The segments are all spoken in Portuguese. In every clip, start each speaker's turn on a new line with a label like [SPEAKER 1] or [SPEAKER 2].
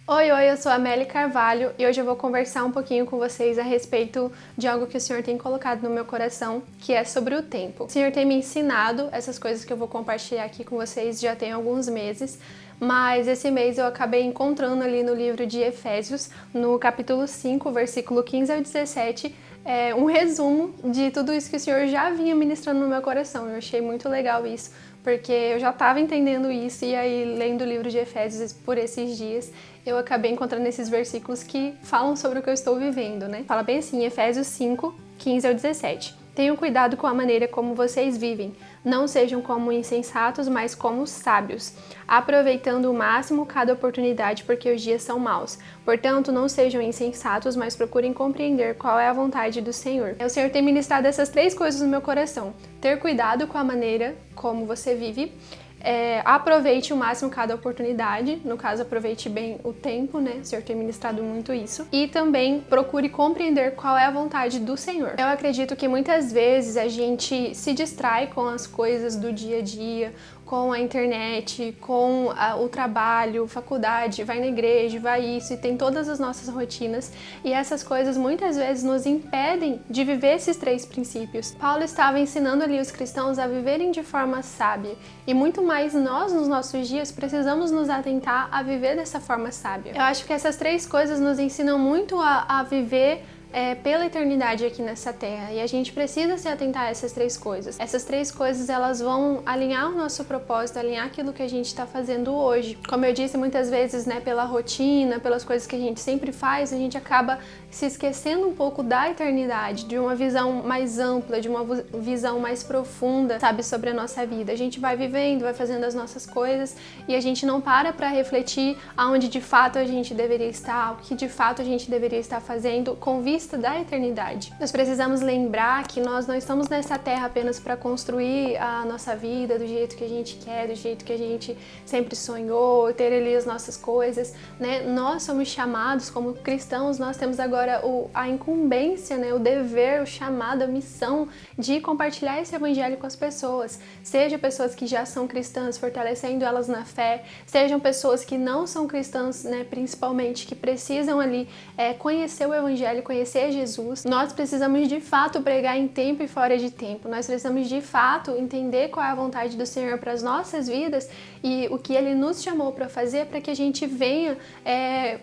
[SPEAKER 1] Oi, eu sou a Amélie Carvalho e hoje eu vou conversar um pouquinho com vocês a respeito de algo que o Senhor tem colocado no meu coração, que é sobre o tempo. O Senhor tem me ensinado essas coisas que eu vou compartilhar aqui com vocês já tem alguns meses, mas esse mês eu acabei encontrando ali no livro de Efésios, no capítulo 5, versículo 15 ao 17, um resumo de tudo isso que o Senhor já vinha ministrando no meu coração. Eu achei muito legal isso, porque eu já estava entendendo isso e aí lendo o livro de Efésios por esses dias, eu acabei encontrando esses versículos que falam sobre o que eu estou vivendo, né? Fala bem assim, Efésios 5, 15 ao 17. Tenham cuidado com a maneira como vocês vivem. Não sejam como insensatos, mas como sábios, aproveitando o máximo cada oportunidade, porque os dias são maus. Portanto, não sejam insensatos, mas procurem compreender qual é a vontade do Senhor. O Senhor tem ministrado essas três coisas no meu coração. Ter cuidado com a maneira como você vive. Aproveite o máximo cada oportunidade, no caso aproveite bem o tempo, né? O Senhor tem ministrado muito isso. E também procure compreender qual é a vontade do Senhor. Eu acredito que muitas vezes a gente se distrai com as coisas do dia a dia, com a internet, com o trabalho, faculdade, vai na igreja, vai isso, e tem todas as nossas rotinas, e essas coisas muitas vezes nos impedem de viver esses três princípios. Paulo estava ensinando ali os cristãos a viverem de forma sábia, e muito mais nós, nos nossos dias, precisamos nos atentar a viver dessa forma sábia. Eu acho que essas três coisas nos ensinam muito a viver pela eternidade aqui nessa terra, e a gente precisa se atentar a essas três coisas. Essas três coisas, elas vão alinhar o nosso propósito, alinhar aquilo que a gente está fazendo hoje. Como eu disse, muitas vezes, né, pela rotina, pelas coisas que a gente sempre faz, a gente acaba se esquecendo um pouco da eternidade, de uma visão mais ampla, de uma visão mais profunda, sabe, sobre a nossa vida. A gente vai vivendo, vai fazendo as nossas coisas e a gente não para refletir aonde de fato a gente deveria estar, o que de fato a gente deveria estar fazendo com vista da eternidade. Nós precisamos lembrar que nós não estamos nessa terra apenas para construir a nossa vida do jeito que a gente quer, do jeito que a gente sempre sonhou, ter ali as nossas coisas, né? Nós somos chamados como cristãos, nós temos agora a incumbência, né? O dever, o chamado, a missão de compartilhar esse evangelho com as pessoas, seja pessoas que já são cristãs, fortalecendo elas na fé, sejam pessoas que não são cristãs, né? Principalmente, que precisam ali conhecer o evangelho, conhecer Jesus. Nós precisamos de fato pregar em tempo e fora de tempo. Nós precisamos de fato entender qual é a vontade do Senhor para as nossas vidas e o que Ele nos chamou para fazer, para que a gente venha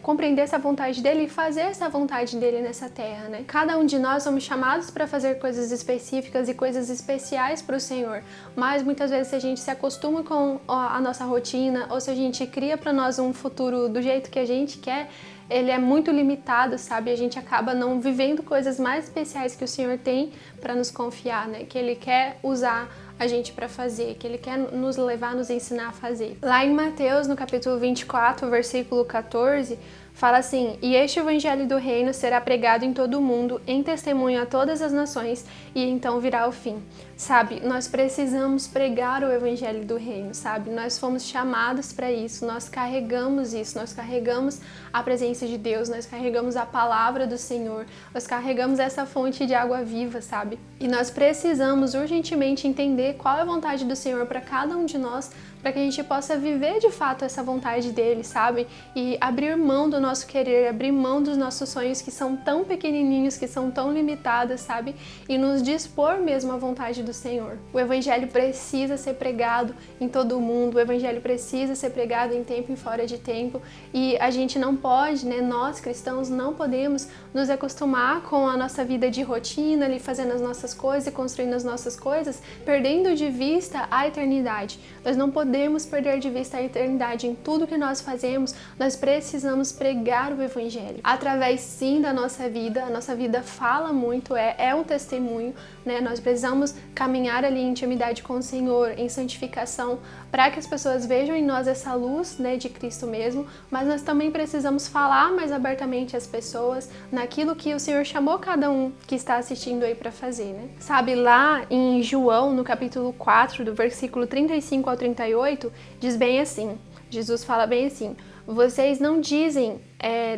[SPEAKER 1] compreender essa vontade dEle e fazer essa vontade dEle nessa terra, né? Cada um de nós somos chamados para fazer coisas específicas e coisas especiais para o Senhor, mas muitas vezes se a gente se acostuma com a nossa rotina ou se a gente cria para nós um futuro do jeito que a gente quer, ele é muito limitado, sabe? A gente acaba não vivendo coisas mais especiais que o Senhor tem para nos confiar, né? Que Ele quer usar a gente para fazer, que Ele quer nos levar, nos ensinar a fazer. Lá em Mateus, no capítulo 24, versículo 14, fala assim: e este evangelho do reino será pregado em todo o mundo, em testemunho a todas as nações, e então virá o fim. Sabe, nós precisamos pregar o evangelho do reino, sabe? Nós fomos chamados para isso, nós carregamos isso, nós carregamos a presença de Deus, nós carregamos a palavra do Senhor, nós carregamos essa fonte de água viva, sabe? E nós precisamos urgentemente entender qual é a vontade do Senhor para cada um de nós, para que a gente possa viver de fato essa vontade dele, sabe? E abrir mão do nosso querer, abrir mão dos nossos sonhos que são tão pequenininhos, que são tão limitados, sabe? E nos dispor mesmo à vontade do Senhor. O evangelho precisa ser pregado em todo o mundo, o evangelho precisa ser pregado em tempo e fora de tempo, e a gente não pode, né? Nós cristãos não podemos nos acostumar com a nossa vida de rotina, ali fazendo as nossas coisas e construindo as nossas coisas, perdendo de vista a eternidade. Nós não podemos perder de vista a eternidade em tudo que nós fazemos. Nós precisamos pregar o evangelho através sim da nossa vida. A nossa vida fala muito, é um testemunho, né? Nós precisamos caminhar ali em intimidade com o Senhor, em santificação, para que as pessoas vejam em nós essa luz, né, de Cristo mesmo, mas nós também precisamos falar mais abertamente às pessoas naquilo que o Senhor chamou cada um que está assistindo aí para fazer, né? Sabe, lá em João, no capítulo 4, do versículo 35 ao 38, diz bem assim, Jesus fala bem assim: vocês não dizem,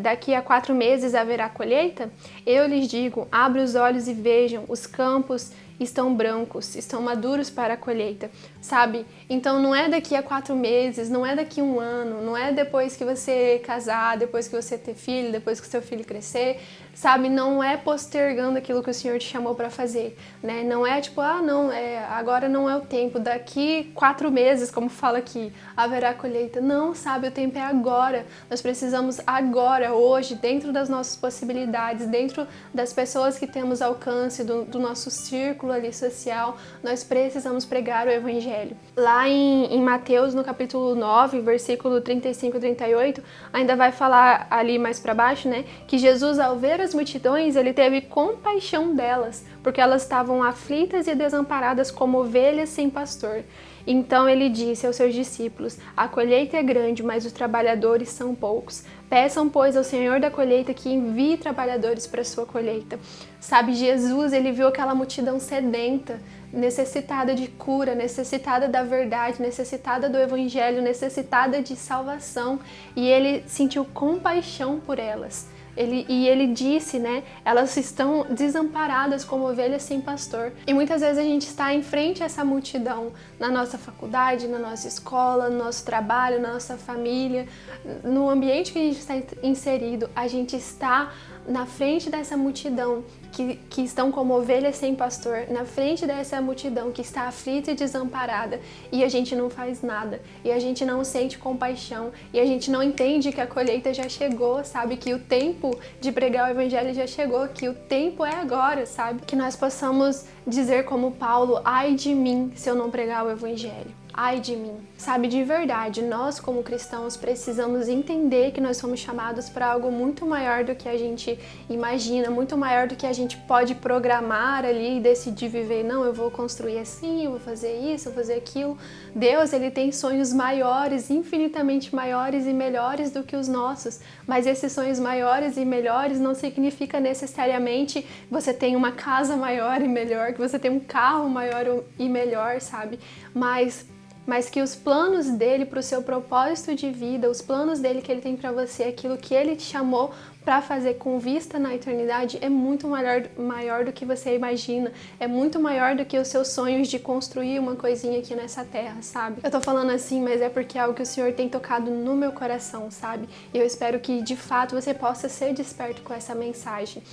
[SPEAKER 1] daqui a 4 meses haverá colheita? Eu lhes digo, abre os olhos e vejam, os campos estão brancos, estão maduros para a colheita, sabe? Então não é daqui a 4 meses, não é daqui a 1 ano, não é depois que você casar, depois que você ter filho, depois que seu filho crescer, sabe? Não é postergando aquilo que o Senhor te chamou para fazer, né? Não é tipo, não, agora não é o tempo, daqui 4 meses, como fala aqui, haverá colheita. Não, sabe? O tempo é agora. Nós precisamos agora, hoje, dentro das nossas possibilidades, dentro das pessoas que temos alcance, do nosso círculo ali social, nós precisamos pregar o Evangelho. Lá em Mateus, no capítulo 9, versículo 35 e 38, ainda vai falar ali mais para baixo, né, que Jesus, ao ver as multidões, ele teve compaixão delas, porque elas estavam aflitas e desamparadas como ovelhas sem pastor. Então ele disse aos seus discípulos: a colheita é grande, mas os trabalhadores são poucos. Peçam, pois, ao Senhor da colheita que envie trabalhadores para a sua colheita. Sabe, Jesus, ele viu aquela multidão sedenta, necessitada de cura, necessitada da verdade, necessitada do Evangelho, necessitada de salvação, e ele sentiu compaixão por elas. Ele disse, né, elas estão desamparadas como ovelhas sem pastor. E muitas vezes a gente está em frente a essa multidão, na nossa faculdade, na nossa escola, no nosso trabalho, na nossa família, no ambiente que a gente está inserido, a gente está na frente dessa multidão que estão como ovelhas sem pastor, na frente dessa multidão que está aflita e desamparada, e a gente não faz nada, e a gente não sente compaixão, e a gente não entende que a colheita já chegou, sabe? Que o tempo de pregar o Evangelho já chegou, que o tempo é agora, sabe? Que nós possamos dizer como Paulo: ai de mim se eu não pregar o Evangelho. Ai de mim. Sabe, de verdade, nós como cristãos precisamos entender que nós somos chamados para algo muito maior do que a gente imagina, muito maior do que a gente pode programar ali e decidir viver. Não, eu vou construir assim, eu vou fazer isso, eu vou fazer aquilo. Deus, ele tem sonhos maiores, infinitamente maiores e melhores do que os nossos, mas esses sonhos maiores e melhores não significa necessariamente que você tem uma casa maior e melhor, que você tem um carro maior e melhor, sabe? Mas que os planos dele para o seu propósito de vida, os planos dele que ele tem para você, aquilo que ele te chamou para fazer com vista na eternidade, é muito maior do que você imagina, é muito maior do que os seus sonhos de construir uma coisinha aqui nessa terra, sabe? Eu tô falando assim, mas é porque é algo que o Senhor tem tocado no meu coração, sabe? E eu espero que de fato você possa ser desperto com essa mensagem.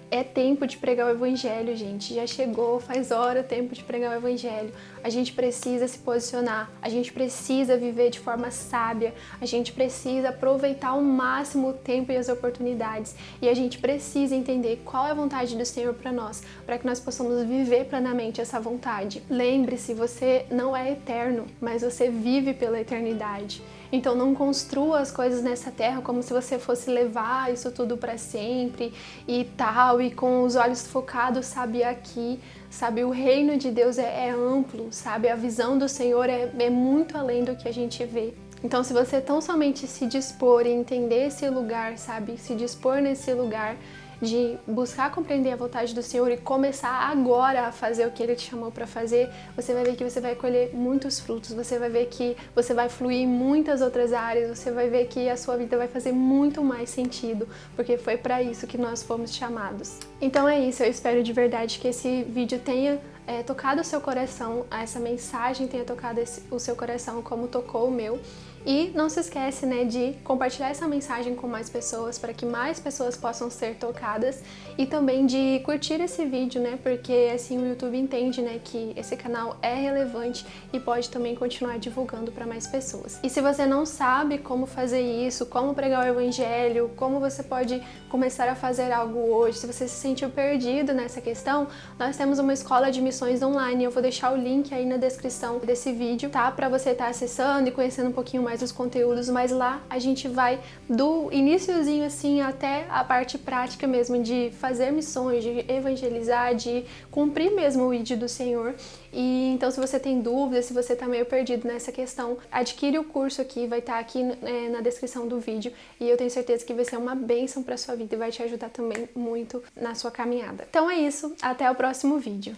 [SPEAKER 1] É tempo de pregar o Evangelho, gente. Já chegou, faz hora o tempo de pregar o Evangelho. A gente precisa se posicionar, a gente precisa viver de forma sábia, a gente precisa aproveitar ao máximo o tempo e as oportunidades. E a gente precisa entender qual é a vontade do Senhor para nós, para que nós possamos viver plenamente essa vontade. Lembre-se, você não é eterno, mas você vive pela eternidade. Então não construa as coisas nessa terra como se você fosse levar isso tudo para sempre e tal, e com os olhos focados, sabe, aqui, sabe, o reino de Deus é amplo, sabe, a visão do Senhor é muito além do que a gente vê. Então se você tão somente se dispor e entender esse lugar, sabe, se dispor nesse lugar de buscar compreender a vontade do Senhor e começar agora a fazer o que Ele te chamou para fazer, você vai ver que você vai colher muitos frutos, você vai ver que você vai fluir em muitas outras áreas, você vai ver que a sua vida vai fazer muito mais sentido, porque foi para isso que nós fomos chamados. Então é isso, eu espero de verdade que esse vídeo tenha tocado o seu coração, essa mensagem tenha tocado o seu coração como tocou o meu. E não se esquece, né, de compartilhar essa mensagem com mais pessoas, para que mais pessoas possam ser tocadas, e também de curtir esse vídeo, né, porque assim o YouTube entende, né, que esse canal é relevante e pode também continuar divulgando para mais pessoas. E se você não sabe como fazer isso, como pregar o Evangelho, como você pode começar a fazer algo hoje, se você se sentiu perdido nessa questão, nós temos uma escola de missões online. Eu vou deixar o link aí na descrição desse vídeo, tá, para você estar acessando e conhecendo um pouquinho mais os conteúdos, mas lá a gente vai do iniciozinho assim até a parte prática mesmo de fazer missões, de evangelizar, de cumprir mesmo o ID do Senhor. E então se você tem dúvidas, se você tá meio perdido nessa questão, adquire o curso aqui, vai estar aqui na descrição do vídeo, e eu tenho certeza que vai ser uma bênção para sua vida e vai te ajudar também muito na sua caminhada. Então é isso, até o próximo vídeo.